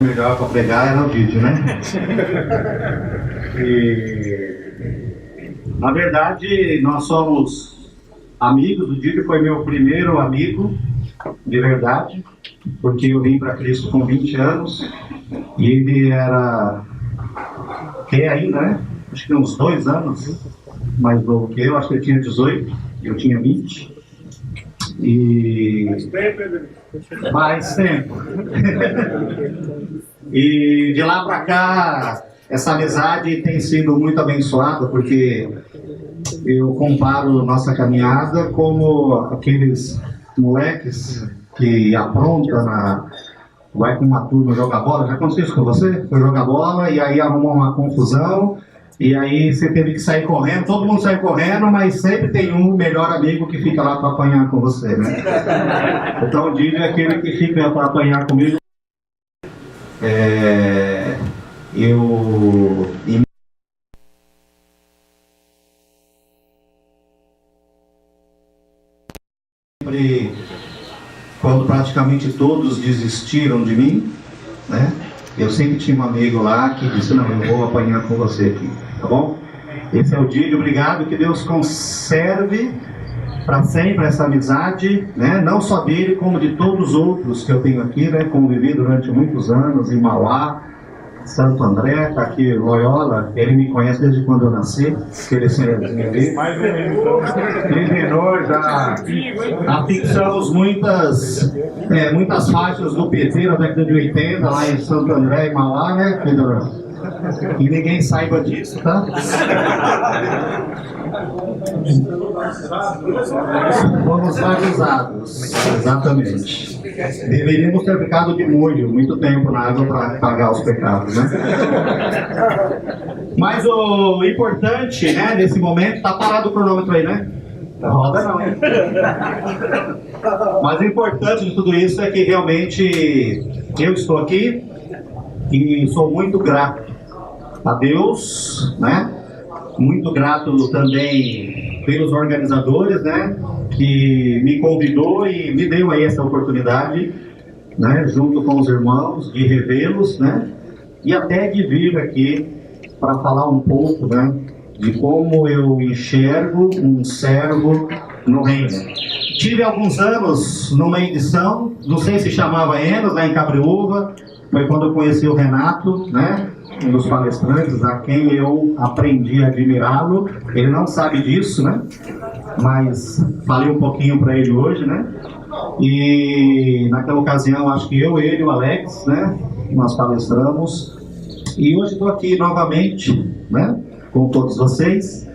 Melhor para pregar era o vídeo, né? E, na verdade, nós somos amigos. O Dídio foi meu primeiro amigo, de verdade, porque eu vim para Cristo com 20 anos e ele que ainda, né? Acho que uns 2 anos mais novo que eu. Acho que ele tinha 18, eu tinha 20. E mais tempo. E de lá para cá, essa amizade tem sido muito abençoada, porque eu comparo nossa caminhada como aqueles moleques que aprontam vai com uma turma jogar bola. Já aconteceu isso com você? Foi jogar bola e aí arrumou uma confusão. E aí você teve que sair correndo, todo mundo sai correndo, mas sempre tem um melhor amigo que fica lá para apanhar com você, né? Então o Dídio é aquele que fica para apanhar comigo. Quando praticamente todos desistiram de mim, né? Eu sempre tinha um amigo lá que disse: não, eu vou apanhar com você aqui, tá bom? Esse é o Dídio. Obrigado, que Deus conserve para sempre essa amizade, né? Não só dele, como de todos os outros que eu tenho aqui, né? Convivi durante muitos anos em Mauá, Santo André, tá aqui Loyola. Ele me conhece desde quando eu nasci, aquele senhorzinho ali. Menor, já afixamos muitas faixas do PT na década de 80, lá em Santo André e Mauá, né, Pedro? E ninguém saiba disso, tá? Fomos avisados, exatamente. Deveríamos ter ficado de molho muito tempo na água para pagar os pecados, né? Mas o importante, né, nesse momento, tá parado o cronômetro aí, né? Roda não, hein? Mas o importante de tudo isso é que realmente eu estou aqui e sou muito grato a Deus, né? Muito grato também pelos organizadores, né? Que me convidou e me deu aí essa oportunidade, né? Junto com os irmãos, de revê-los, né? E até de vir aqui para falar um pouco, né? De como eu enxergo um servo no reino. Tive alguns anos numa edição, não sei se chamava Enos, lá em Cabreúva. Foi quando eu conheci o Renato, né? Um dos palestrantes, a quem eu aprendi a admirá-lo. Ele não sabe disso, né? Mas falei um pouquinho para ele hoje, né? E naquela ocasião, acho que eu, ele e o Alex, né? Nós palestramos. E hoje estou aqui novamente, né? Com todos vocês,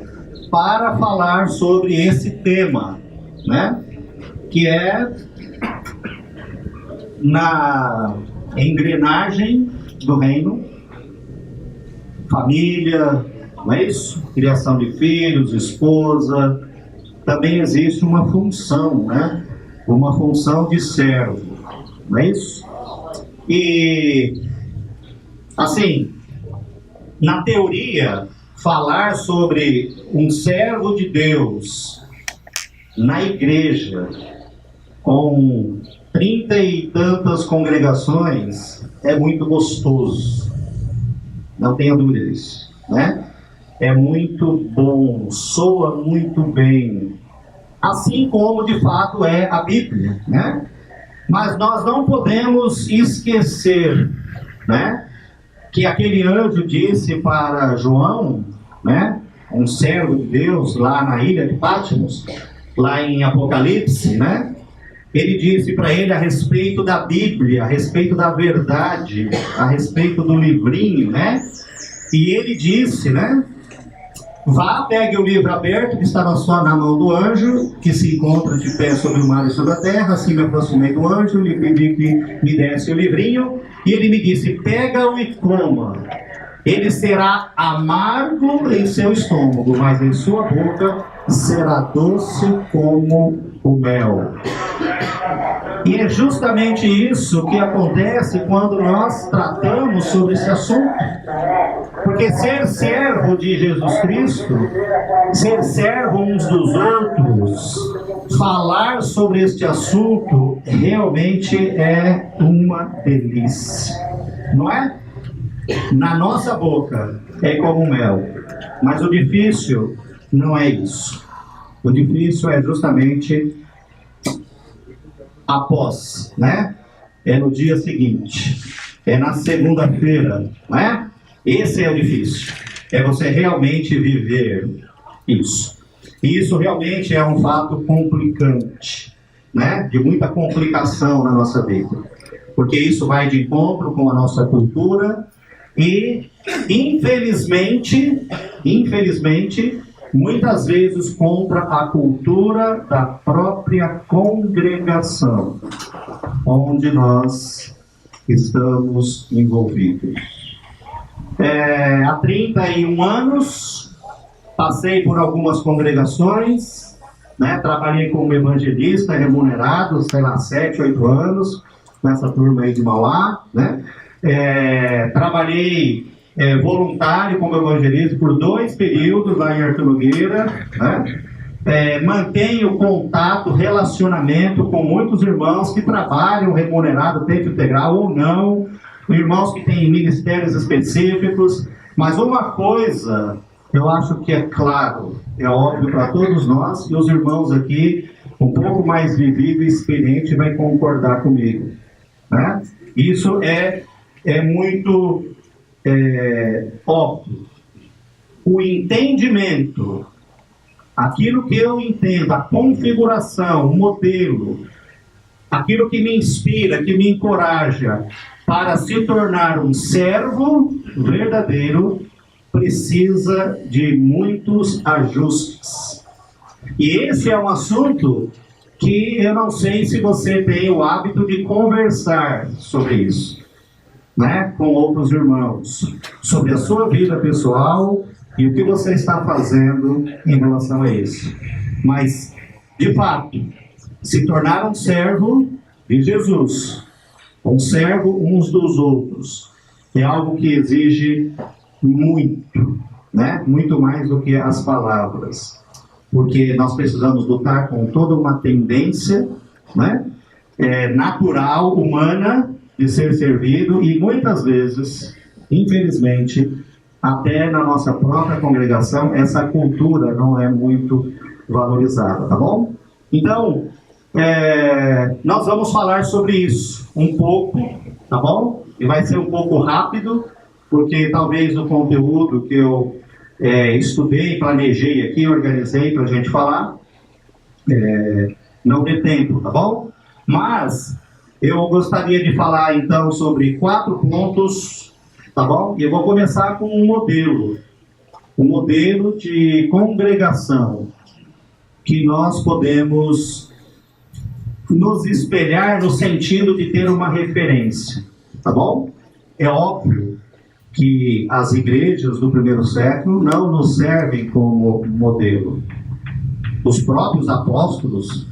para falar sobre esse tema, né? Que é na engrenagem do reino, família, não é isso? Criação de filhos, esposa. Também existe uma função, né? Uma função de servo, não é isso? E, assim, na teoria, falar sobre um servo de Deus na igreja, com 30 e tantas congregações, é muito gostoso. Não tenha dúvidas, né? É muito bom, soa muito bem, assim como de fato é a Bíblia, né? Mas nós não podemos esquecer, né? Que aquele anjo disse para João, né? Um servo de Deus lá na ilha de Patmos, lá em Apocalipse, né? Ele disse para ele a respeito da Bíblia, a respeito da verdade, a respeito do livrinho, né? E ele disse, né? Vá, pegue o livro aberto que estava só na mão do anjo, que se encontra de pé sobre o mar e sobre a terra. Assim me aproximei do anjo, lhe pedi que me desse o livrinho, e ele me disse: pega-o e coma. Ele será amargo em seu estômago, mas em sua boca será doce como o mel. E é justamente isso que acontece quando nós tratamos sobre esse assunto. Porque ser servo de Jesus Cristo, ser servo uns dos outros, falar sobre este assunto realmente é uma delícia. não é? Na nossa boca é como mel, mas o difícil não é isso. O difícil é justamente após, né? É no dia seguinte, é na segunda-feira, né? Esse é o difícil, é você realmente viver isso. E isso realmente é um fato complicante, né? De muita complicação na nossa vida, porque isso vai de encontro com a nossa cultura e, infelizmente, muitas vezes contra a cultura da própria congregação onde nós estamos envolvidos. Há 31 anos, passei por algumas congregações, né? Trabalhei como evangelista remunerado, sei lá, 7, 8 anos, nessa turma aí de Mauá, né? Trabalhei voluntário como evangelista por 2 períodos lá em Artur Nogueira, né? Mantenho contato, relacionamento com muitos irmãos que trabalham remunerado, tempo integral ou não, irmãos que têm ministérios específicos, mas uma coisa eu acho que é claro, é óbvio para todos nós, e os irmãos aqui, um pouco mais vivido e experiente, vai concordar comigo, né? Isso é muito óbvio. O entendimento, aquilo que eu entendo, a configuração, o modelo, aquilo que me inspira, que me encoraja para se tornar um servo verdadeiro, precisa de muitos ajustes. E esse é um assunto que eu não sei se você tem o hábito de conversar sobre isso, né, com outros irmãos, sobre a sua vida pessoal e o que você está fazendo em relação a isso. Mas, de fato, se tornar um servo de Jesus, um servo uns dos outros, é algo que exige muito, né? Muito mais do que as palavras, porque nós precisamos lutar com toda uma tendência, né? Natural, humana, de ser servido, e muitas vezes, infelizmente, até na nossa própria congregação, essa cultura não é muito valorizada, tá bom? Então, nós vamos falar sobre isso um pouco, tá bom? E vai ser um pouco rápido, porque talvez o conteúdo que eu estudei, planejei aqui, organizei para a gente falar, não dê tempo, tá bom? Mas eu gostaria de falar então sobre 4 pontos, tá bom? E eu vou começar com um modelo de congregação que nós podemos nos espelhar no sentido de ter uma referência, tá bom? É óbvio que as igrejas do primeiro século não nos servem como modelo. Os próprios apóstolos,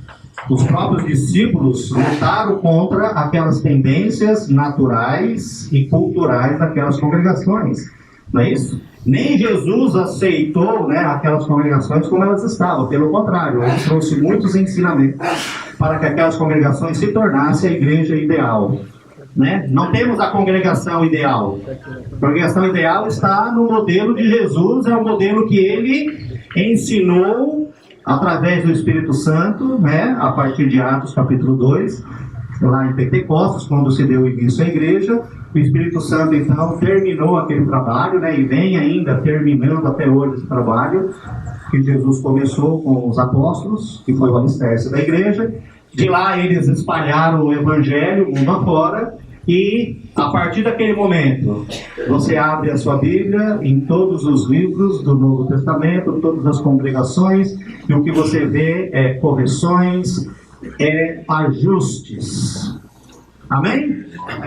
os próprios discípulos lutaram contra aquelas tendências naturais e culturais daquelas congregações, não é isso? Nem Jesus aceitou, né, aquelas congregações como elas estavam, pelo contrário, ele trouxe muitos ensinamentos para que aquelas congregações se tornassem a igreja ideal. Né? Não temos a congregação ideal. A congregação ideal está no modelo de Jesus, é o modelo que ele ensinou através do Espírito Santo, né? A partir de Atos capítulo 2, lá em Pentecostes, quando se deu início à igreja. O Espírito Santo então terminou aquele trabalho, né? E vem ainda terminando até hoje esse trabalho que Jesus começou com os apóstolos, que foi o alicerce da igreja. De lá eles espalharam o evangelho mundo afora. E a partir daquele momento, você abre a sua Bíblia em todos os livros do Novo Testamento, todas as congregações, e o que você vê é correções, ajustes. Amém?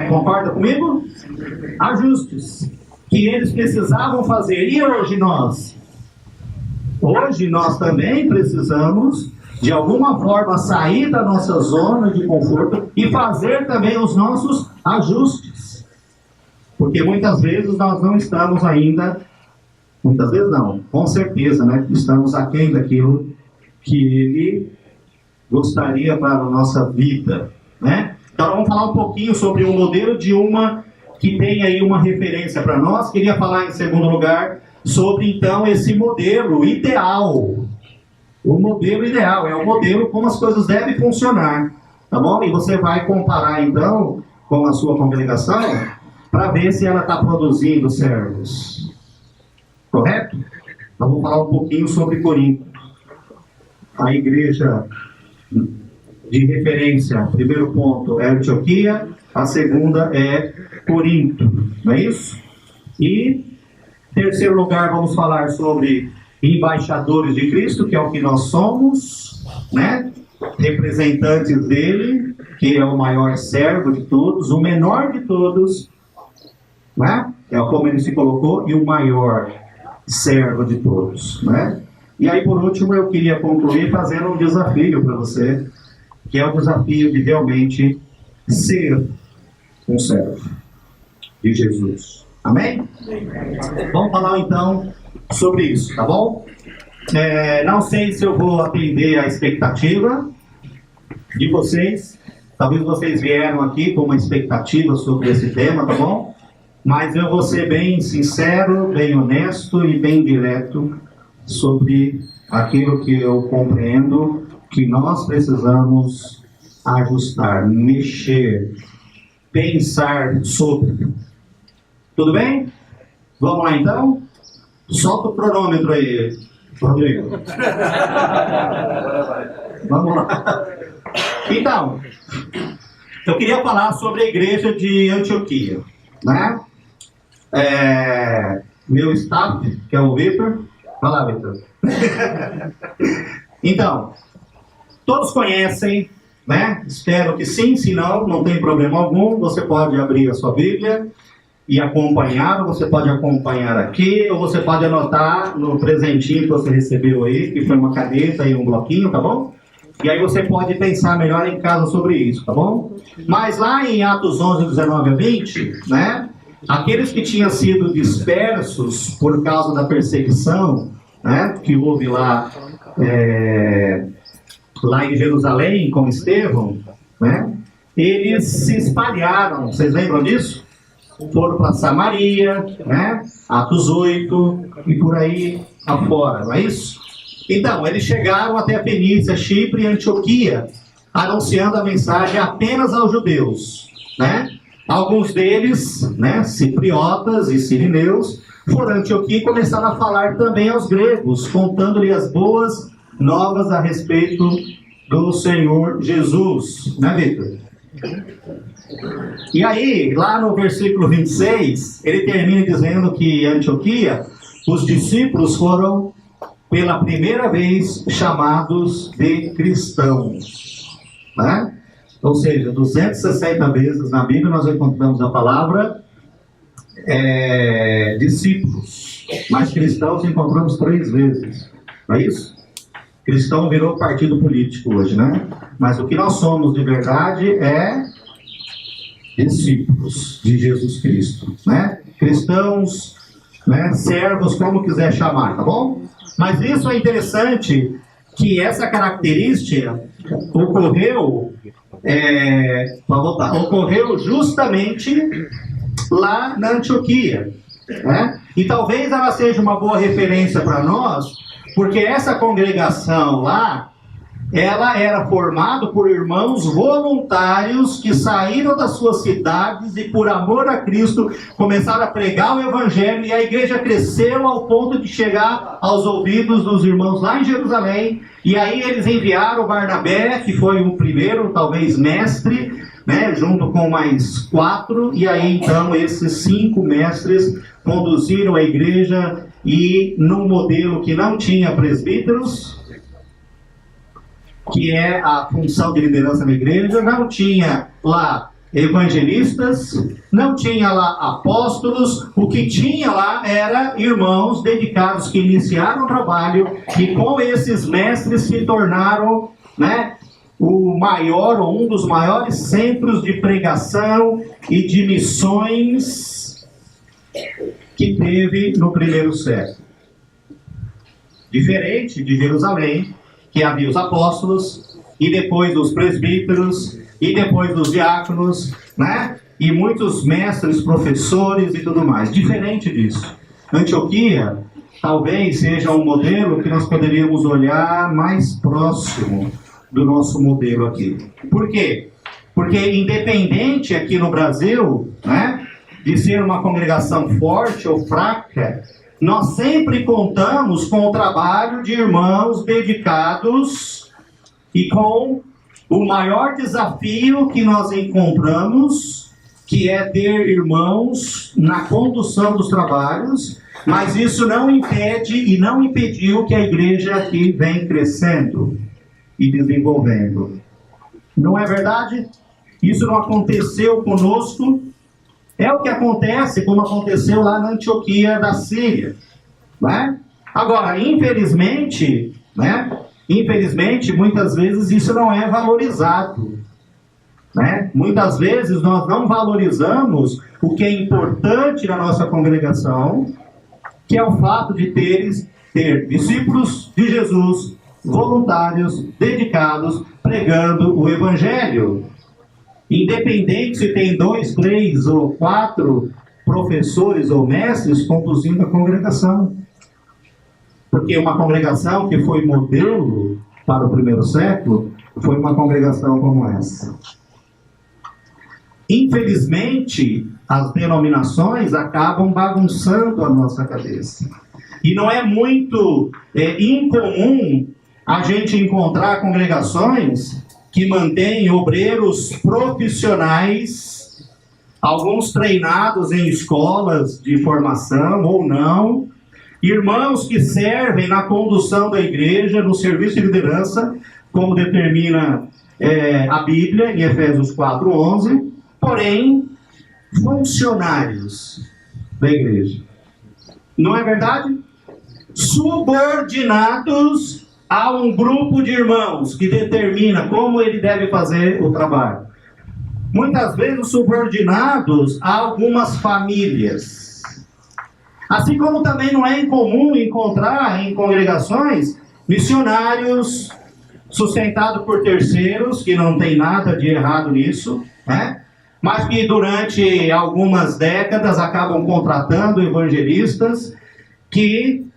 Concorda comigo? Ajustes que eles precisavam fazer. E hoje nós? Hoje nós também precisamos, de alguma forma, sair da nossa zona de conforto e fazer também os nossos ajustes. Porque muitas vezes nós não estamos ainda, muitas vezes não, com certeza, né? Estamos aquém daquilo que Ele gostaria para a nossa vida, né? Então vamos falar um pouquinho sobre o modelo de uma que tem aí uma referência para nós. Queria falar em segundo lugar sobre então esse modelo ideal. O modelo ideal é o modelo como as coisas devem funcionar, tá bom? E você vai comparar então com a sua congregação para ver se ela está produzindo servos, correto? Então vamos falar um pouquinho sobre Corinto. A igreja de referência, primeiro ponto é Antioquia, a segunda é Corinto, não é isso? E em terceiro lugar vamos falar sobre embaixadores de Cristo, que é o que nós somos, né? Representantes dele, que é o maior servo de todos, o menor de todos, né? É como ele se colocou, e o maior servo de todos, né? E aí, por último, eu queria concluir fazendo um desafio para você, que é o desafio de realmente ser um servo de Jesus. Amém? Vamos falar então sobre isso, tá bom? Não sei se eu vou atender a expectativa de vocês. Talvez vocês vieram aqui com uma expectativa sobre esse tema, tá bom? Mas eu vou ser bem sincero, bem honesto e bem direto sobre aquilo que eu compreendo que nós precisamos ajustar, mexer, pensar sobre. Tudo bem? Vamos lá então? Solta o cronômetro aí, Rodrigo. Vamos lá. Então, eu queria falar sobre a igreja de Antioquia, né? Meu staff, que é o Vitor. Vai lá, Vitor. Então, todos conhecem, né? Espero que sim, se não, não tem problema algum. Você pode abrir a sua Bíblia e acompanhar, ou você pode acompanhar aqui, ou você pode anotar no presentinho que você recebeu aí, que foi uma caneta e um bloquinho, tá bom? E aí você pode pensar melhor em casa sobre isso, tá bom? Mas lá em Atos 11, 19 a 20, né? Aqueles que tinham sido dispersos por causa da perseguição, né? Que houve lá em Jerusalém com Estevão, né? Eles se espalharam, vocês lembram disso? Foram para Samaria, né? Atos 8 e por aí afora, não é isso? Então, eles chegaram até a Fenícia, Chipre e Antioquia, anunciando a mensagem apenas aos judeus, né? Alguns deles, né, cipriotas e sirineus, foram a Antioquia e começaram a falar também aos gregos, contando-lhe as boas novas a respeito do Senhor Jesus, né, Vitor? E aí, lá no versículo 26, ele termina dizendo que em Antioquia, os discípulos foram pela primeira vez chamados de cristãos, né? Ou seja, 260 vezes na Bíblia nós encontramos a palavra discípulos, mas cristãos encontramos 3 vezes, não é isso? Cristão virou partido político hoje, né? Mas o que nós somos de verdade é discípulos de Jesus Cristo, né? Cristãos, né? Servos, como quiser chamar, tá bom? Mas isso é interessante, que essa característica ocorreu justamente lá na Antioquia, né? E talvez ela seja uma boa referência para nós, porque essa congregação lá, ela era formada por irmãos voluntários que saíram das suas cidades e por amor a Cristo começaram a pregar o Evangelho, e a igreja cresceu ao ponto de chegar aos ouvidos dos irmãos lá em Jerusalém. E aí eles enviaram Barnabé, que foi o primeiro, talvez, mestre, né, junto com mais 4, e aí então esses 5 mestres conduziram a igreja, e num modelo que não tinha presbíteros, que é a função de liderança da igreja, não tinha lá evangelistas, não tinha lá apóstolos, o que tinha lá era irmãos dedicados que iniciaram o trabalho, e com esses mestres se tornaram, né, o maior, ou um dos maiores centros de pregação e de missões que teve no primeiro século. Diferente de Jerusalém, que havia os apóstolos, e depois os presbíteros, e depois os diáconos, né? e muitos mestres, professores e tudo mais. Diferente disso, Antioquia talvez seja um modelo que nós poderíamos olhar mais próximo do nosso modelo aqui. Por quê? Porque independente aqui no Brasil, né, de ser uma congregação forte ou fraca, nós sempre contamos com o trabalho de irmãos dedicados e com o maior desafio que nós encontramos, que é ter irmãos na condução dos trabalhos, mas isso não impede e não impediu que a igreja aqui vem crescendo e desenvolvendo. Não é verdade? Isso não aconteceu conosco. É o que acontece, como aconteceu lá na Antioquia da Síria, né? Agora, infelizmente, né? Infelizmente, muitas vezes isso não é valorizado, né? Muitas vezes nós não valorizamos o que é importante na nossa congregação, que é o fato de ter discípulos de Jesus, voluntários, dedicados, pregando o Evangelho. Independente se tem 2, 3 ou 4 professores ou mestres conduzindo a congregação. Porque uma congregação que foi modelo para o primeiro século foi uma congregação como essa. Infelizmente, as denominações acabam bagunçando a nossa cabeça. E não é muito incomum a gente encontrar congregações que mantêm obreiros profissionais, alguns treinados em escolas de formação ou não, irmãos que servem na condução da igreja, no serviço de liderança, como determina a Bíblia, em Efésios 4:11, porém, funcionários da igreja. Não é verdade? Subordinados a um grupo de irmãos que determina como ele deve fazer o trabalho. Muitas vezes subordinados a algumas famílias. Assim como também não é incomum encontrar em congregações missionários sustentados por terceiros, que não tem nada de errado nisso, né? Mas que durante algumas décadas acabam contratando evangelistas que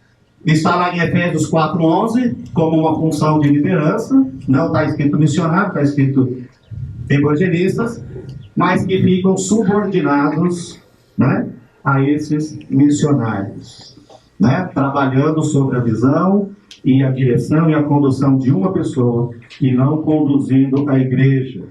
está lá em Efésios 4:11 como uma função de liderança. Não está escrito missionário, está escrito evangelistas, mas que ficam subordinados, né, a esses missionários, né, trabalhando sobre a visão e a direção e a condução de uma pessoa e não conduzindo a igreja,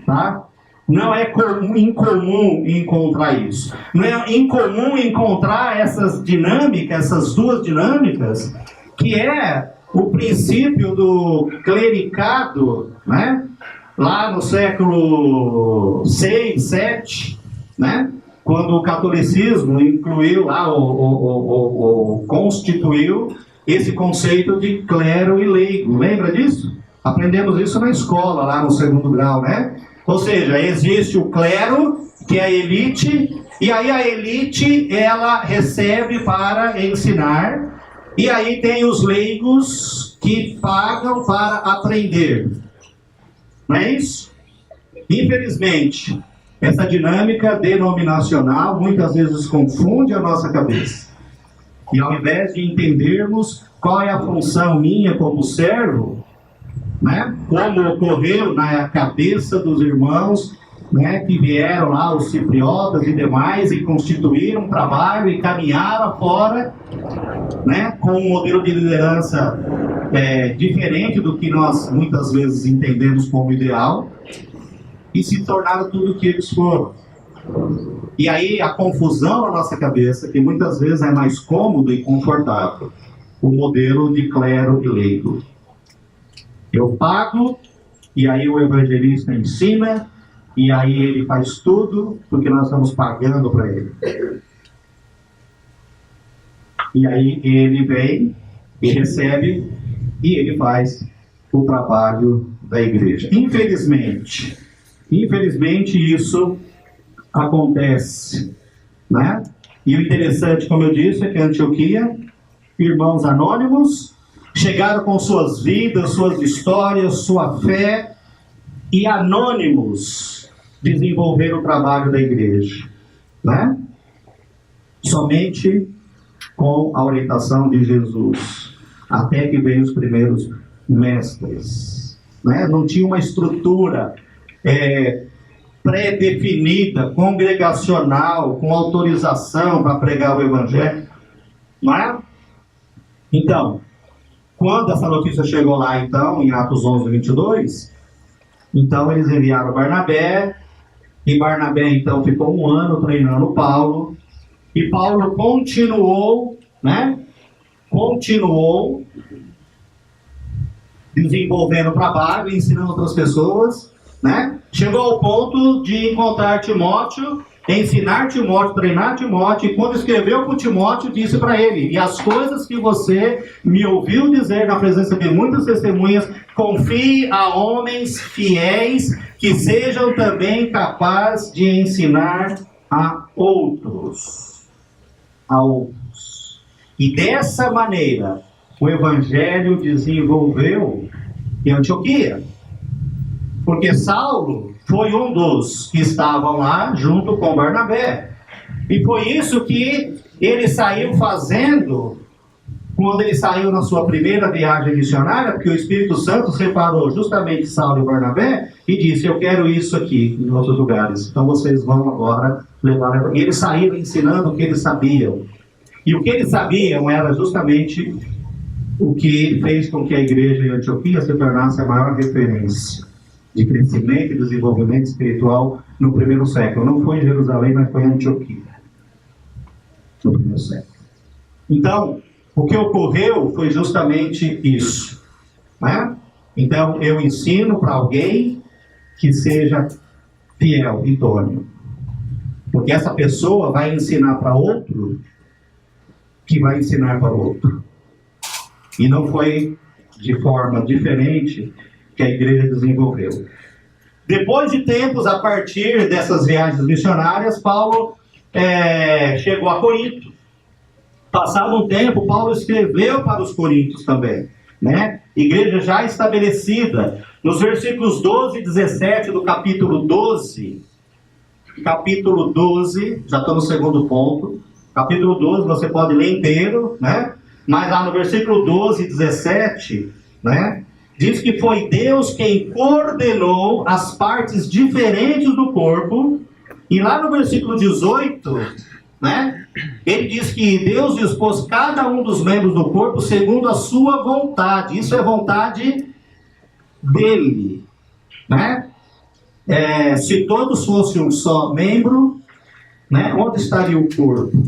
tá? Não é incomum encontrar isso. Não é incomum encontrar essas dinâmicas, essas duas dinâmicas, que é o princípio do clericado, né? Lá no século 6, 7, né? Quando o catolicismo incluiu lá, constituiu esse conceito de clero e leigo. Lembra disso? Aprendemos isso na escola, lá no 2º grau, né? Ou seja, existe o clero, que é a elite, e aí a elite, ela recebe para ensinar, e aí tem os leigos que pagam para aprender. Não é isso? Infelizmente, essa dinâmica denominacional muitas vezes confunde a nossa cabeça. E ao invés de entendermos qual é a função minha como servo, né, como ocorreu na cabeça dos irmãos, né, que vieram lá, os cipriotas e demais, e constituíram um trabalho e caminharam fora, né, com um modelo de liderança diferente do que nós muitas vezes entendemos como ideal, e se tornaram tudo o que eles foram. E aí a confusão na nossa cabeça, que muitas vezes é mais cômodo e confortável, o modelo de clero e leigo. Eu pago, e aí o evangelista ensina, e aí ele faz tudo, porque nós estamos pagando para ele. E aí ele vem e recebe, e ele faz o trabalho da igreja. Infelizmente isso acontece, né? E o interessante, como eu disse, é que a Antioquia, irmãos anônimos, chegaram com suas vidas, suas histórias, sua fé, e anônimos desenvolver o trabalho da igreja, né? Somente com a orientação de Jesus, até que veio os primeiros mestres, né? Não tinha uma estrutura pré-definida, congregacional, com autorização para pregar o evangelho, não é? Então, quando essa notícia chegou lá, então, em Atos 11, 22, então eles enviaram Barnabé, e Barnabé, então, ficou 1 ano treinando Paulo, e Paulo continuou, né? Continuou desenvolvendo o trabalho, ensinando outras pessoas, né? Chegou ao ponto de encontrar Timóteo, ensinar Timóteo, treinar Timóteo, e quando escreveu para Timóteo, disse para ele: e as coisas que você me ouviu dizer na presença de muitas testemunhas, confie a homens fiéis, que sejam também capazes de ensinar a outros. A outros. E dessa maneira, o evangelho desenvolveu em Antioquia. Porque Saulo foi um dos que estavam lá junto com Barnabé. E foi isso que ele saiu fazendo quando ele saiu na sua primeira viagem missionária, porque o Espírito Santo separou justamente Saulo e Barnabé e disse: eu quero isso aqui em outros lugares. Então vocês vão agora levar. E eles saíram ensinando o que eles sabiam. E o que eles sabiam era justamente o que fez com que a igreja em Antioquia se tornasse a maior referência de crescimento e desenvolvimento espiritual no primeiro século. Não foi em Jerusalém, mas foi em Antioquia, no primeiro século. Então, o que ocorreu foi justamente isso, né? Então, eu ensino para alguém que seja fiel, idôneo, porque essa pessoa vai ensinar para outro, que vai ensinar para outro. E não foi de forma diferente que a igreja desenvolveu. Depois de tempos, a partir dessas viagens missionárias, Paulo chegou a Corinto. Passado um tempo, Paulo escreveu para os coríntios também, né? Igreja já estabelecida. Nos versículos 12 e 17 do capítulo 12, já estou no segundo ponto, capítulo 12, você pode ler inteiro, né? Mas lá no versículo 12 e 17, né? Diz que foi Deus quem coordenou as partes diferentes do corpo. E lá no versículo 18, né, ele diz que Deus dispôs cada um dos membros do corpo segundo a sua vontade. Isso é vontade dele, né? Se todos fossem um só membro, né, onde estaria o corpo?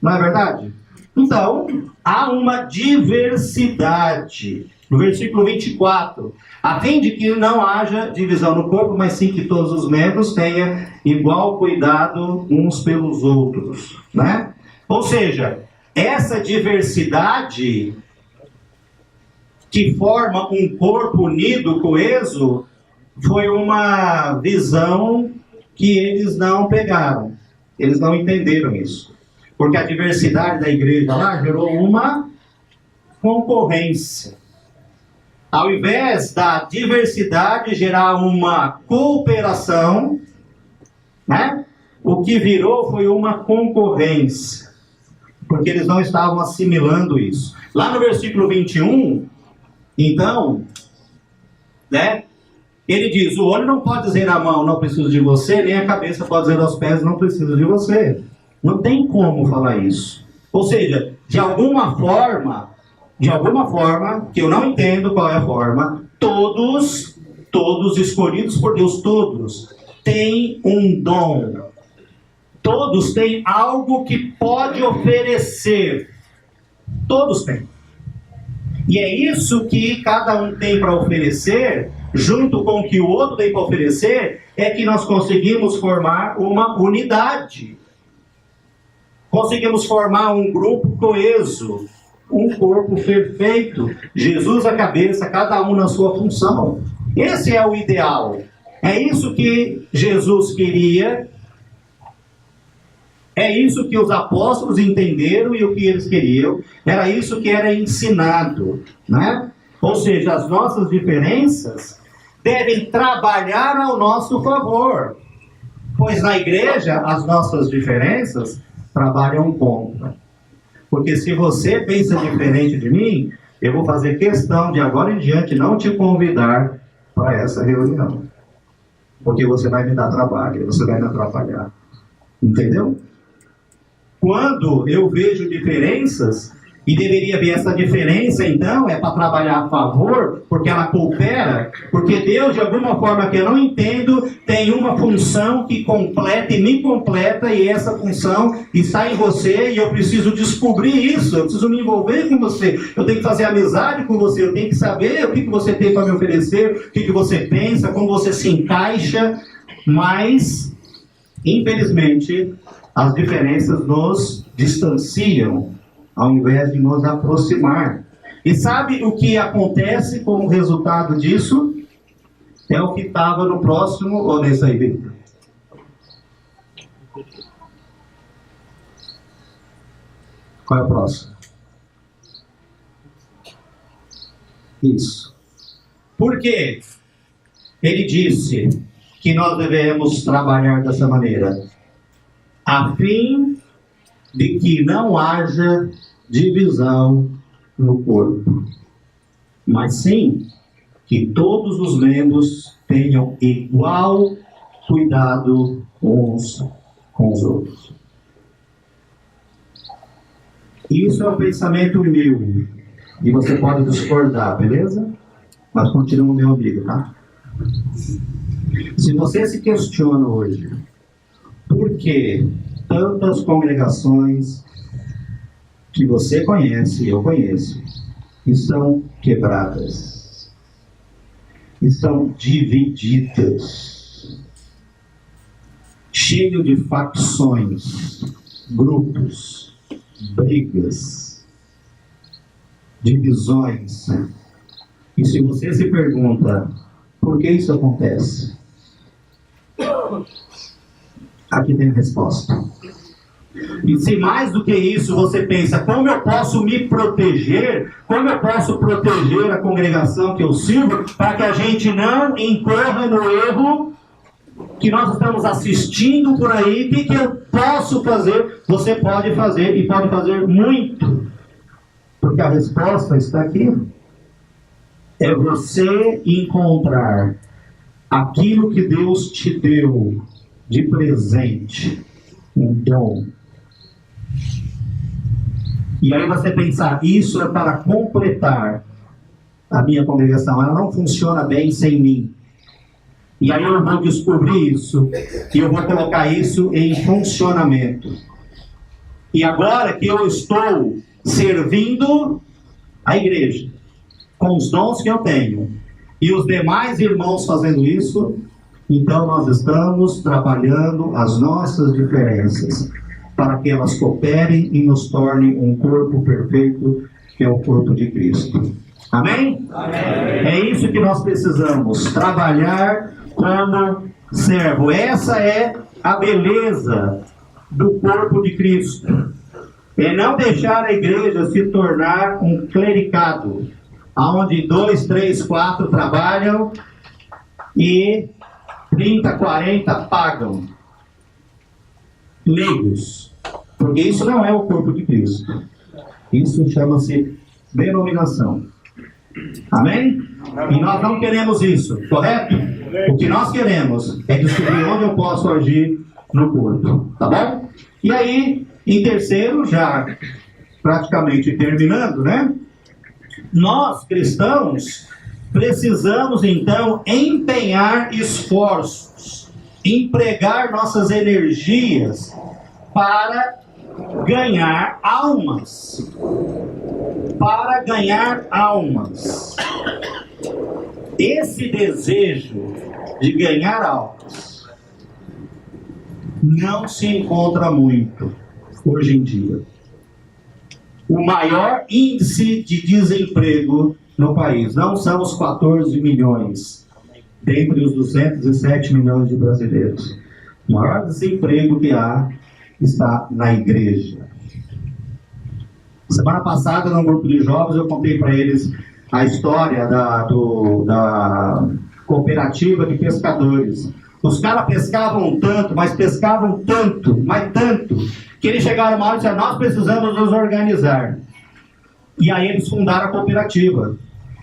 Não é verdade? Então, há uma diversidade. No versículo 24, a fim de que não haja divisão no corpo, mas sim que todos os membros tenham igual cuidado uns pelos outros, né? Ou seja, essa diversidade que forma um corpo unido, coeso, foi uma visão que eles não pegaram, eles não entenderam isso, porque a diversidade da igreja lá gerou uma concorrência. Ao invés da diversidade gerar uma cooperação, né? O que virou foi uma concorrência, porque eles não estavam assimilando isso. Lá no versículo 21, então, né? Ele diz: o olho não pode dizer à mão, não preciso de você, nem a cabeça pode dizer aos pés, não preciso de você. Não tem como falar isso. Ou seja, de alguma forma, que eu não entendo qual é a forma, todos escolhidos por Deus, todos têm um dom. Todos têm algo que pode oferecer. Todos têm. E é isso que cada um tem para oferecer, junto com o que o outro tem para oferecer, é que nós conseguimos formar uma unidade. Conseguimos formar um grupo coeso, um corpo perfeito, Jesus a cabeça, cada um na sua função. Esse é o ideal. É isso que Jesus queria, é isso que os apóstolos entenderam e o que eles queriam, era isso que era ensinado, né? Ou seja, as nossas diferenças devem trabalhar ao nosso favor, pois na igreja as nossas diferenças trabalham contra. Porque se você pensa diferente de mim, eu vou fazer questão de agora em diante não te convidar para essa reunião. Porque você vai me dar trabalho, você vai me atrapalhar. Entendeu? Quando eu vejo diferenças, e deveria ver essa diferença, então, é para trabalhar a favor, porque ela coopera, porque Deus, de alguma forma que eu não entendo, tem uma função que completa e me completa, e essa função está em você, e eu preciso descobrir isso, eu preciso me envolver com você, eu tenho que fazer amizade com você, eu tenho que saber o que você tem para me oferecer, o que você pensa, como você se encaixa, mas, infelizmente, as diferenças nos distanciam, ao invés de nos aproximar. E sabe o que acontece como resultado disso? É o que estava no próximo, ou nesse aí, Vitor? Qual é o próximo? Isso. Por quê? Ele disse que nós devemos trabalhar dessa maneira, a fim de que não haja divisão no corpo, mas sim que todos os membros tenham igual cuidado uns com os outros. Isso é um pensamento meu, e você pode discordar, beleza? Mas continua meu amigo, tá? Se você se questiona hoje, por que tantas congregações que você conhece, eu conheço, estão quebradas, estão divididas, cheio de facções, grupos, brigas, divisões. E se você se pergunta por que isso acontece, aqui tem a resposta. E se mais do que isso você pensa, como eu posso me proteger, como eu posso proteger a congregação que eu sirvo, para que a gente não incorra no erro que nós estamos assistindo por aí, o que eu posso fazer? Você pode fazer, e pode fazer muito, porque a resposta está aqui. É você encontrar aquilo que Deus te deu de presente, um dom. E aí você pensar, isso é para completar a minha congregação, ela não funciona bem sem mim. E aí eu vou descobrir isso, e eu vou colocar isso em funcionamento. E agora que eu estou servindo a igreja, com os dons que eu tenho, e os demais irmãos fazendo isso, então nós estamos trabalhando as nossas diferenças, para que elas cooperem e nos tornem um corpo perfeito, que é o corpo de Cristo. Amém? Amém. É isso que nós precisamos, trabalhar como servo. Essa é a beleza do corpo de Cristo. É não deixar a igreja se tornar um clericado, onde 2, 3, 4 trabalham e 30, 40 pagam. Leigos. Porque isso não é o corpo de Cristo. Isso chama-se denominação. Amém? E nós não queremos isso, correto? O que nós queremos é descobrir onde eu posso agir no corpo. Tá bom? E aí, em terceiro, já praticamente terminando, né? Nós, cristãos, precisamos então empenhar esforços, empregar nossas energias para ganhar almas. Para ganhar almas. Esse desejo de ganhar almas não se encontra muito hoje em dia. O maior índice de desemprego no país não são os 14 milhões, dentre os 207 milhões de brasileiros. O maior desemprego que há está na igreja. Semana passada, num grupo de jovens, eu contei para eles a história da cooperativa de pescadores. Os caras pescavam tanto, mas tanto, que eles chegaram uma hora e disseram, nós precisamos nos organizar. E aí eles fundaram a cooperativa.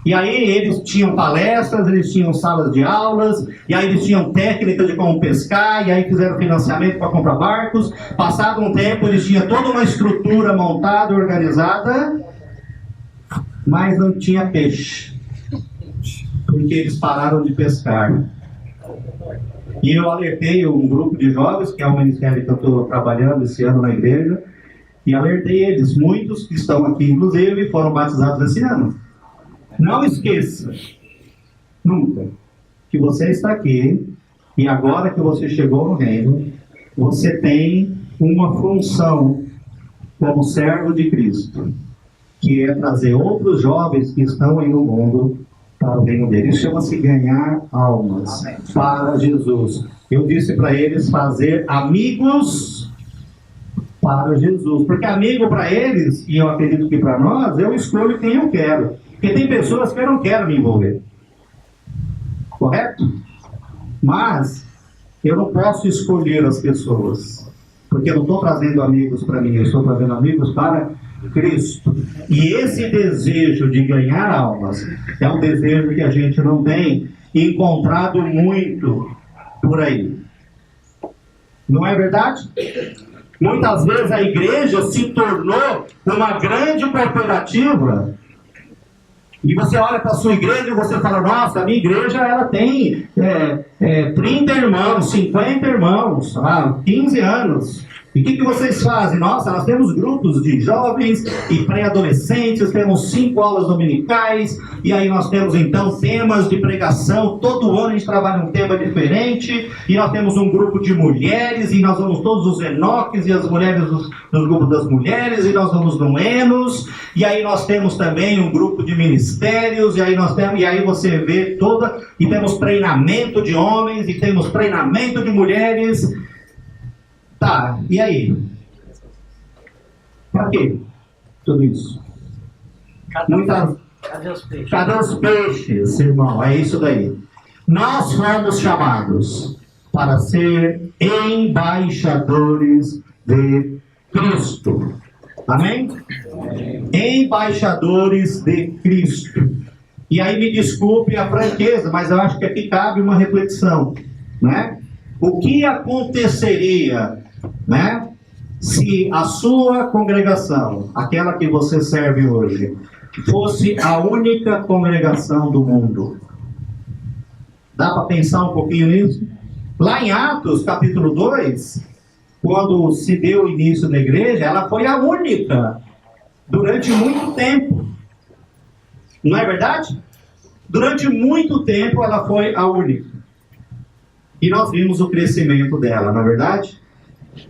E aí eles tinham palestras, eles tinham salas de aulas, e aí eles tinham técnicas de como pescar, e aí fizeram financiamento para comprar barcos. Passado um tempo, eles tinham toda uma estrutura montada, organizada, mas não tinha peixe. Porque eles pararam de pescar. E eu alertei um grupo de jovens, que é um ministério que eu estou trabalhando esse ano na igreja, e alertei eles. Muitos que estão aqui, inclusive, foram batizados esse ano. Não esqueça, nunca, que você está aqui, e agora que você chegou no reino, você tem uma função como servo de Cristo, que é trazer outros jovens que estão aí no mundo para o reino dele. Isso chama-se ganhar almas para Jesus. Eu disse para eles fazer amigos para Jesus, porque amigo para eles, e eu acredito que para nós, eu escolho quem eu quero, porque tem pessoas que eu não quero me envolver, correto? Mas eu não posso escolher as pessoas, porque eu não estou trazendo amigos para mim, eu estou trazendo amigos para Cristo. E esse desejo de ganhar almas é um desejo que a gente não tem encontrado muito por aí. Não é verdade? Muitas vezes a igreja se tornou uma grande cooperativa. E você olha para a sua igreja e você fala, nossa, a minha igreja ela tem 30 irmãos, 50 irmãos, 15 anos. E o que vocês fazem? Nossa, nós temos grupos de jovens e pré-adolescentes, temos 5 aulas dominicais, e aí nós temos então temas de pregação, todo ano a gente trabalha um tema diferente, e nós temos um grupo de mulheres, e nós vamos todos os Enoques e as mulheres nos grupos das mulheres, e nós vamos no Enos, e aí nós temos também um grupo de ministérios, e aí você vê e temos treinamento de homens, e temos treinamento de mulheres. Tá, e aí? Para quê? Tudo isso. Cadê os peixes? Cadê os peixes, irmão? É isso daí. Nós fomos chamados para ser embaixadores de Cristo. Amém? Embaixadores de Cristo. E aí me desculpe a franqueza, mas eu acho que aqui cabe uma reflexão, né? O que aconteceria, né, se a sua congregação, aquela que você serve hoje, fosse a única congregação do mundo? Dá para pensar um pouquinho nisso? Lá em Atos, capítulo 2, quando se deu o início da igreja, ela foi a única durante muito tempo. Não é verdade? Durante muito tempo ela foi a única. E nós vimos o crescimento dela, não é verdade?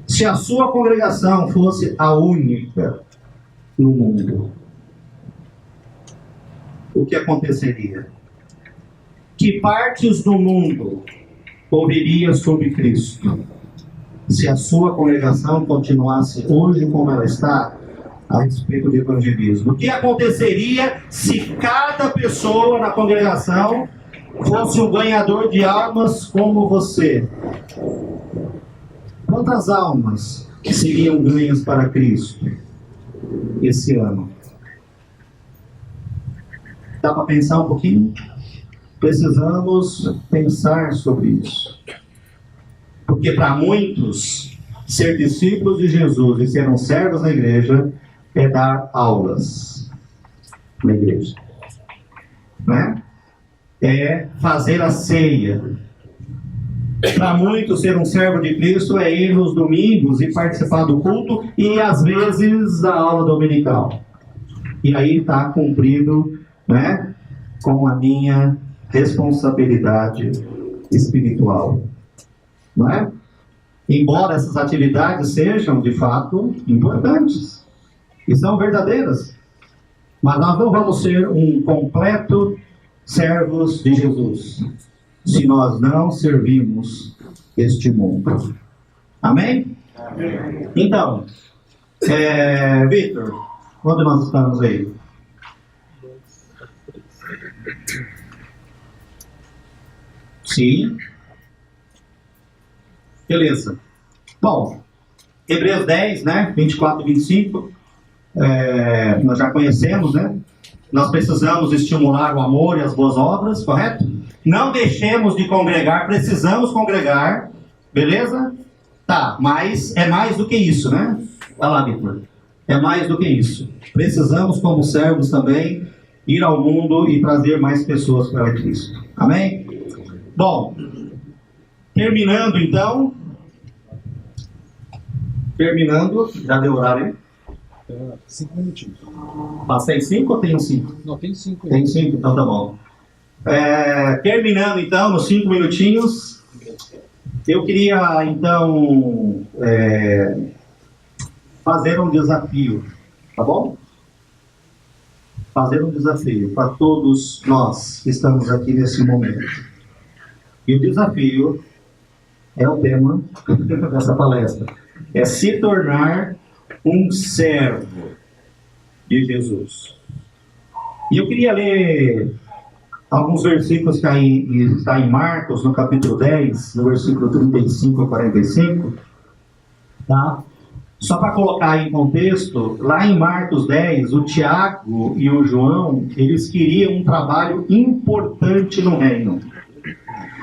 Se a sua congregação fosse a única no mundo, o que aconteceria? Que partes do mundo ouviria sobre Cristo se a sua congregação continuasse hoje como ela está a respeito do evangelismo? O que aconteceria se cada pessoa na congregação fosse um ganhador de almas como você? Quantas almas seriam ganhas para Cristo esse ano? Dá para pensar um pouquinho? Precisamos pensar sobre isso. Porque para muitos, ser discípulos de Jesus e ser servos na igreja é dar aulas na igreja, né? É fazer a ceia. Para muitos, ser um servo de Cristo é ir nos domingos e participar do culto e às vezes da aula dominical. E aí está cumprido, né, com a minha responsabilidade espiritual, não é? Embora essas atividades sejam de fato importantes e são verdadeiras, mas nós não vamos ser um completo servos de Jesus se nós não servimos este mundo. Amém? Amém. Então, Vitor, onde nós estamos aí? Sim. Beleza. Bom, Hebreus 10, né? 24 e 25. Nós já conhecemos, né? Nós precisamos estimular o amor e as boas obras, correto? Não deixemos de congregar, precisamos congregar, beleza? Tá, mas é mais do que isso, né? Vai lá, Vitor. É mais do que isso. Precisamos, como servos também, ir ao mundo e trazer mais pessoas para Cristo. Amém? Bom, terminando então. Já deu horário aí? 5 minutinhos. Passei 5 ou tenho 5? Não, tem 5. Tem 5, então tá bom. Terminando então, nos 5 minutinhos, eu queria então fazer um desafio, tá bom? Fazer um desafio para todos nós que estamos aqui nesse momento. E o desafio é o tema dessa palestra. É se tornar um servo de Jesus. E eu queria ler alguns versículos que está em Marcos, no capítulo 10, no versículo 35 a 45, tá? Só para colocar em contexto, lá em Marcos 10, o Tiago e o João, eles queriam um trabalho importante no reino.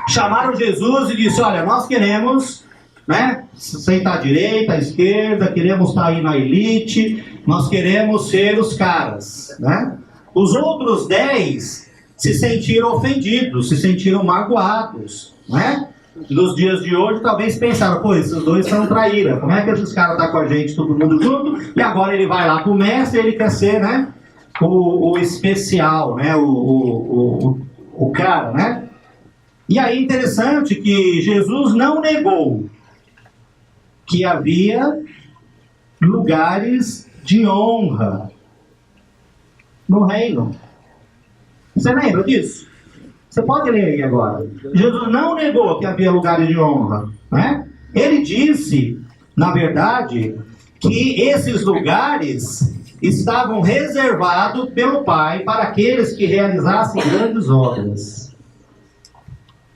Chamaram Jesus e disseram: olha, nós queremos, né, sentar à direita, à esquerda, queremos estar aí na elite, nós queremos ser os caras, né? Os outros 10 se sentiram ofendidos, se sentiram magoados, né? Nos dias de hoje, talvez pensaram: pô, esses dois são traíra, como é que esses caras estão com a gente, todo mundo junto, e agora ele vai lá pro mestre, ele quer ser, né, o especial, né, o cara, né? E aí, interessante que Jesus não negou que havia lugares de honra no reino. Você lembra disso? Você pode ler aí agora. Jesus não negou que havia lugares de honra, né? Ele disse, na verdade, que esses lugares estavam reservados pelo Pai para aqueles que realizassem grandes obras.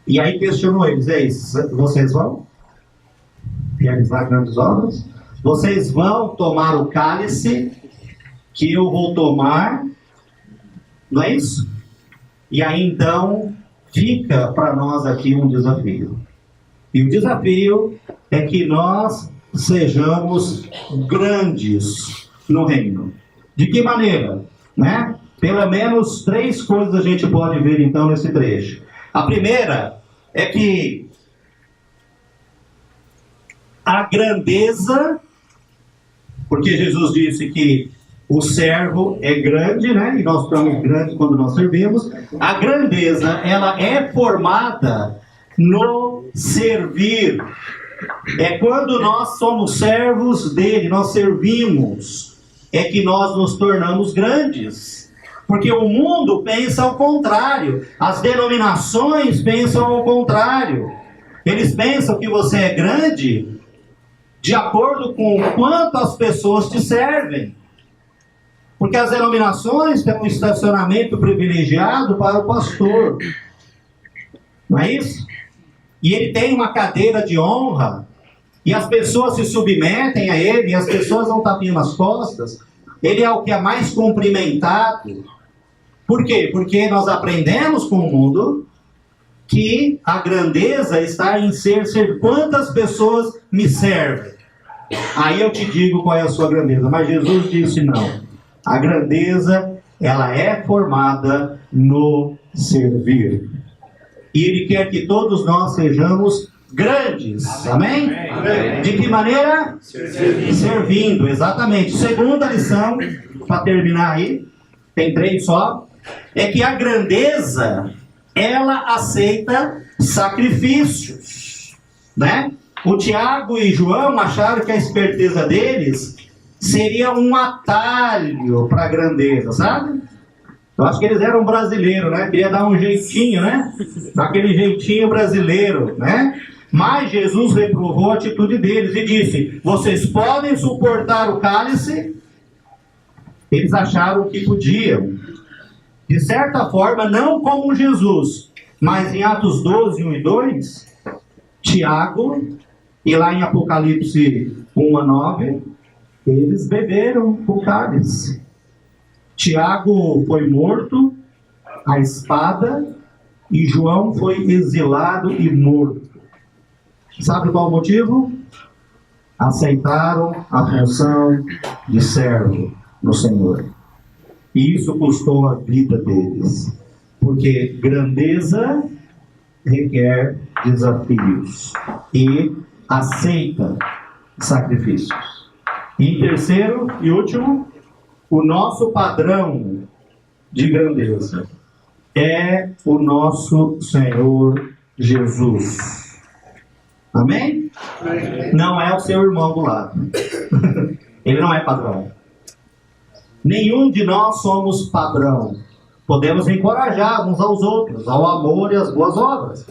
E aí questionou eles: vocês vão realizar grandes obras? Vocês vão tomar o cálice que eu vou tomar? Não é isso? E aí então fica para nós aqui um desafio. E o desafio é que nós sejamos grandes no reino. De que maneira? Né? Pelo menos 3 coisas a gente pode ver então nesse trecho. A primeira é que a grandeza, porque Jesus disse que o servo é grande, né? E nós somos grandes quando nós servimos. A grandeza, ela é formada no servir. É quando nós somos servos dele, nós servimos, é que nós nos tornamos grandes. Porque o mundo pensa ao contrário. As denominações pensam ao contrário. Eles pensam que você é grande de acordo com quanto as pessoas te servem. Porque as denominações têm um estacionamento privilegiado para o pastor. Não é isso? E ele tem uma cadeira de honra. E as pessoas se submetem a ele. E as pessoas não tapinham nas costas. Ele é o que é mais cumprimentado. Por quê? Porque nós aprendemos com o mundo que a grandeza está em ser quantas pessoas me servem. Aí eu te digo qual é a sua grandeza. Mas Jesus disse não. A grandeza, ela é formada no servir. E Ele quer que todos nós sejamos grandes. Amém? Amém? De que maneira? Servindo, exatamente. Segunda lição, para terminar aí, tem 3 só. É que a grandeza, ela aceita sacrifícios, né? O Tiago e João acharam que a esperteza deles seria um atalho para a grandeza, sabe? Eu acho que eles eram brasileiros, né? Queria dar um jeitinho, né? Daquele jeitinho brasileiro, né? Mas Jesus reprovou a atitude deles e disse: vocês podem suportar o cálice? Eles acharam que podiam. De certa forma, não como Jesus, Mas em Atos 12, 1 e 2, Tiago, e lá em Apocalipse 1 a 9, eles beberam o cálice. Tiago foi morto à espada e João foi exilado e morto. Sabe qual o motivo? Aceitaram a função de servo no Senhor. E isso custou a vida deles. Porque grandeza requer desafios e aceita sacrifícios. E em terceiro e último, o nosso padrão de grandeza é o nosso Senhor Jesus. Amém? Não é o seu irmão do lado. Ele não é padrão. Nenhum de nós somos padrão. Podemos encorajar uns aos outros, ao amor e às boas obras.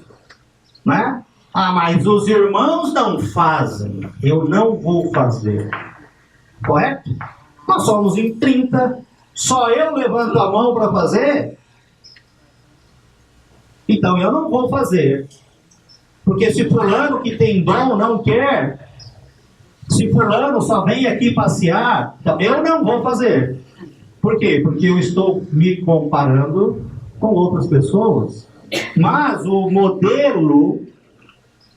Né? Ah, mas os irmãos não fazem. Eu não vou fazer. Correto? Nós somos em 30. Só eu levanto a mão para fazer? Então eu não vou fazer. Porque se fulano que tem dom não quer, se fulano só vem aqui passear, eu não vou fazer. Por quê? Porque eu estou me comparando com outras pessoas. Mas o modelo,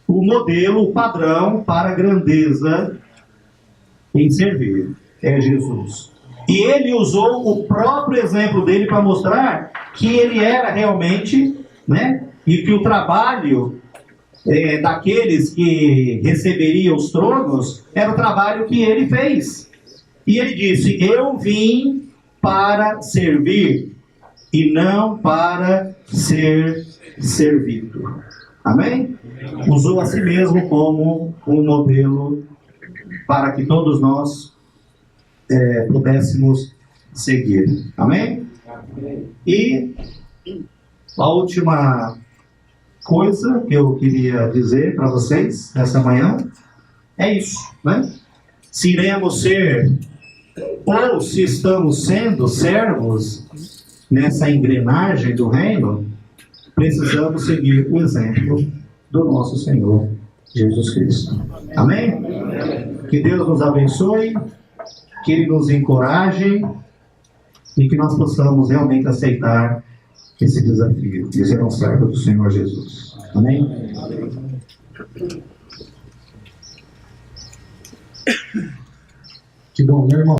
o padrão para a grandeza em servir é Jesus. E ele usou o próprio exemplo dele para mostrar que ele era realmente, né? E que o trabalho daqueles que receberiam os tronos era o trabalho que ele fez. E ele disse: eu vim para servir e não para ser servido. Amém? Usou a si mesmo como um modelo para que todos nós pudéssemos seguir. Amém? E a última coisa que eu queria dizer para vocês nessa manhã é isso, né? Se iremos ser ou se estamos sendo servos nessa engrenagem do reino, precisamos seguir o exemplo do nosso Senhor Jesus Cristo. Amém? Que Deus nos abençoe, que Ele nos encoraje e que nós possamos realmente aceitar esse desafio de ser um servo do Senhor Jesus. Amém? Que bom, meu irmão.